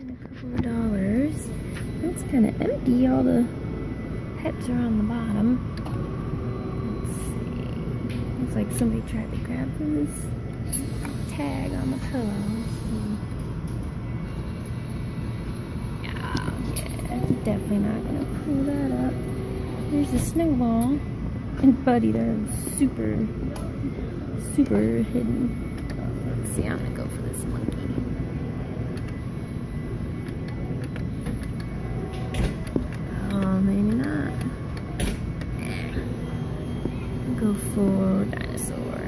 And a couple of dollars. It's kind of empty. All the pets are on the bottom. Let's see. Looks like somebody tried to grab this tag on the pillow. Yeah, definitely not gonna pull that up. There's a snowball. And Buddy, they're super hidden. Let's see, I'm gonna go for this monkey. Oh, maybe not. Go for dinosaur.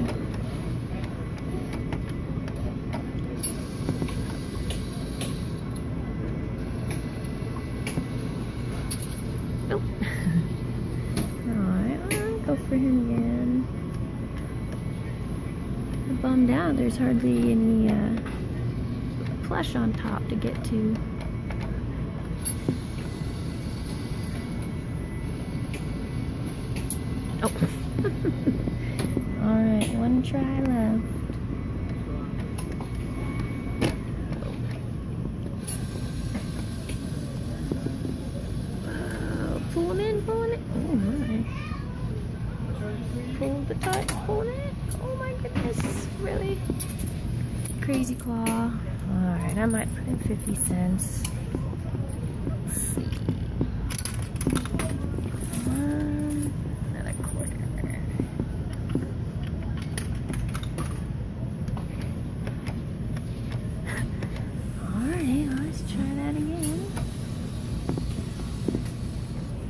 Nope. Alright, I'll go for him again. I'm bummed out. There's hardly any plush on top to get to. Oh. Alright, one try left. Pull him in, pull him in. Oh my. Pull the tight, pull it in. Oh my goodness, really? Crazy claw. Alright, I might put in 50 cents. Let's see. Another quarter. Alright, let's try that again.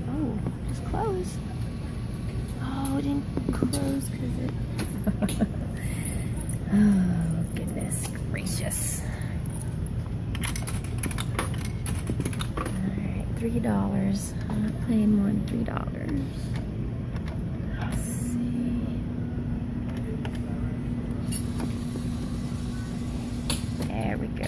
Oh, just closed. Oh, it didn't close because it... Oh, goodness gracious. Alright, $3. I'm not playing more than $3. Let's see. There we go.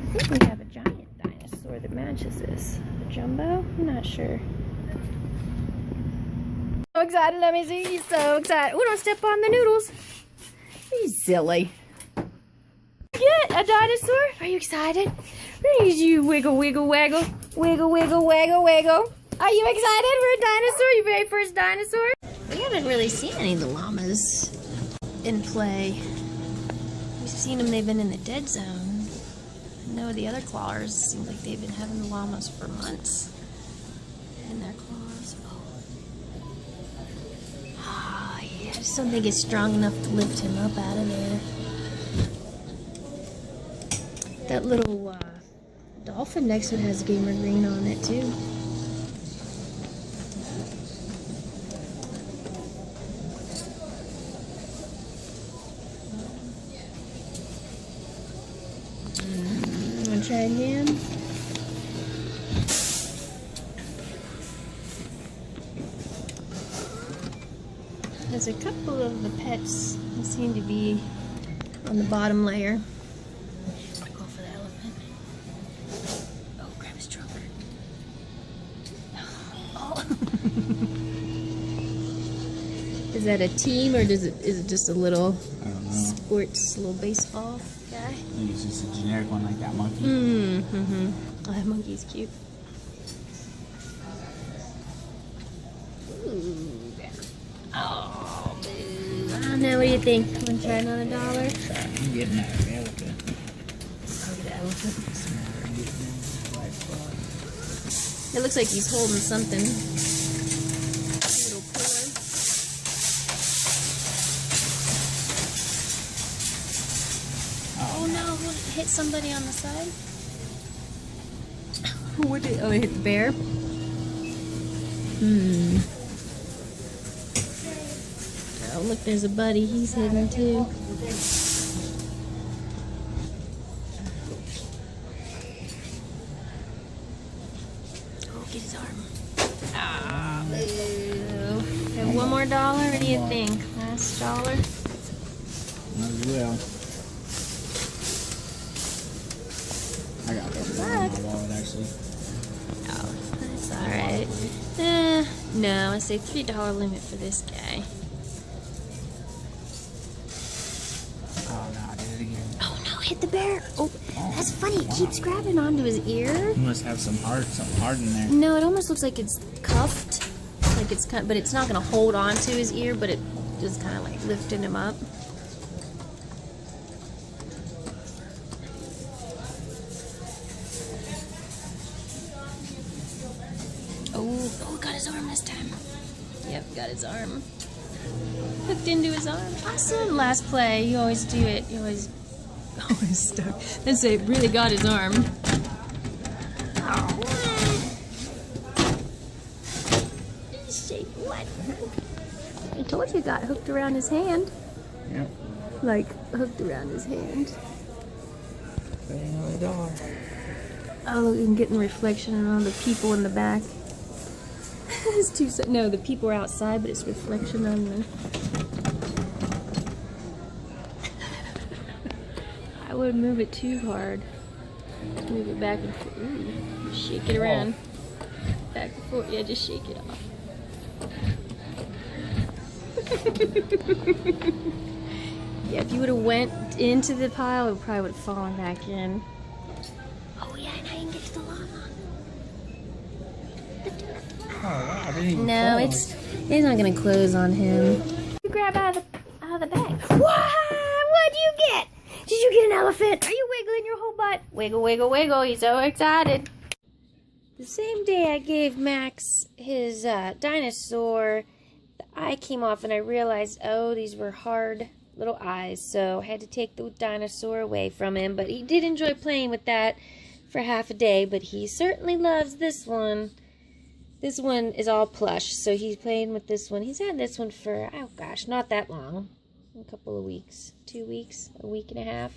I think we have a giant dinosaur that matches this. A jumbo? I'm not sure. So excited, let me see. He's so excited. Oh, don't step on the noodles. He's silly. Get a dinosaur? Are you excited? Here's you wiggle, wiggle, waggle. Wiggle, wiggle, waggle, waggle. Are you excited for a dinosaur? Your very first dinosaur? We haven't really seen any of the llamas in play. We've seen them, they've been in the dead zone. No, the other clawers seem like they've been having the llamas for months in their claws. Oh, yeah, I just don't think it's strong enough to lift him up out of there. That little dolphin next to it has gamer green on it too. Try again. There's a couple of the pets that seem to be on the bottom layer. I'll go for the elephant. Oh, grab his trunk. Oh. Is that a team or is it just a little sports, little baseball guy? I think it's just a generic one like that monkey. Oh, that monkey's cute. Ooh. Oh, boo. I don't know, what do you think? Want to try another $1? I'm getting that elephant. Oh, the elephant. It looks like he's holding something. A little pillow. Oh no, what, it hit somebody on the side? What did, oh, it hit the bear? Oh, look, there's a buddy. He's hidden too. Oh, get his arm. Ah, boo. Have one more $1? What do you think? Last $1? Might as well. I got it in my wallet actually. Oh, that's alright. No, I say $3 limit for this guy. hit the bear. Oh, that's funny. It keeps grabbing onto his ear. You must have something hard in there. No, it almost looks like it's cuffed. Like it's kind of, but it's not going to hold on to his ear, but it just kind of like lifting him up. Oh, got his arm this time. Yep, got his arm. Hooked into his arm. Awesome. Last play. You always do it. You always stuck. Then say, really got his arm. Oh. Shake what? I told you it got hooked around his hand. Yep. Like, hooked around his hand. Another dollar. Oh, look, you can get the reflection on the people in the back. It's too, no, the people are outside, but it's reflection on the... I wouldn't move it too hard. Move it back and forth. Ooh, shake it around. Back and forth. Yeah, just shake it off. Yeah, if you would have went into the pile, it probably would have fallen back in. Oh yeah, now you can get to the llama. Oh, wow, I didn't even No, close. it's not gonna close on him. You grab out of the bag. What? What'd you get? Did you get an elephant? Are you wiggling your whole butt? Wiggle, wiggle, wiggle. He's so excited. The same day I gave Max his dinosaur, the eye came off and I realized, oh, these were hard little eyes. So I had to take the dinosaur away from him. But he did enjoy playing with that for half a day. But he certainly loves this one. This one is all plush, so he's playing with this one. He's had this one for, oh gosh, not that long. A couple of weeks. 2 weeks, a week and a half.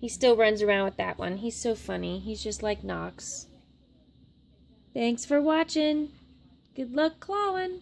He still runs around with that one. He's so funny. He's just like Knox. Thanks for watching. Good luck clawing.